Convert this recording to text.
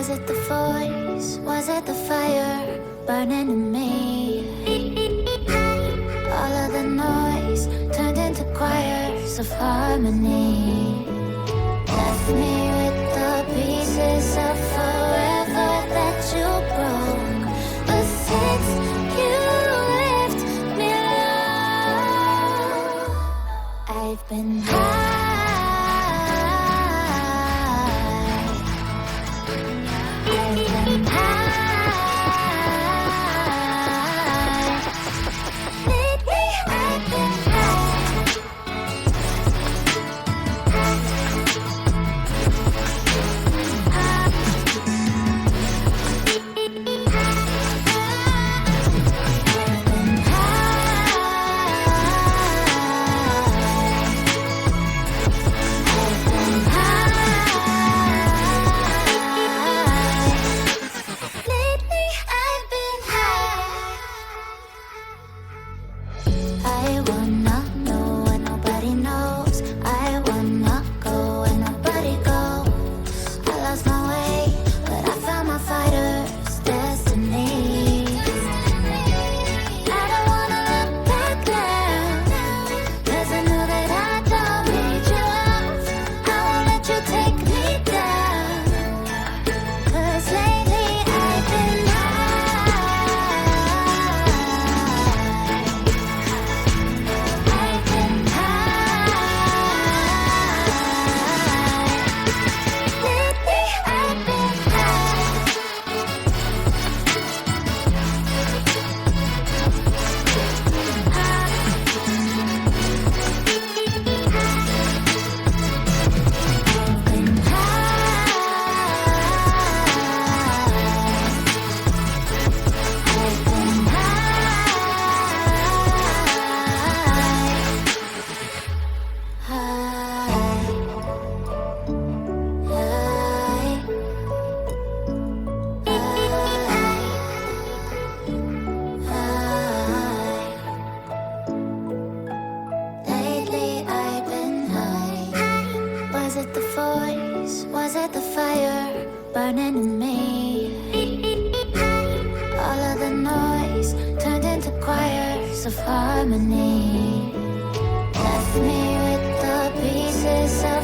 Was it the voice? Was it the fire burning in me? All of the noise turned into choirs of harmony. Left me with the pieces of forever that you broke. But since you left me alone, I've been high. Was it the voice? Was it the fire burning in me? All of the noise turned into choirs of harmony. Left me with the pieces of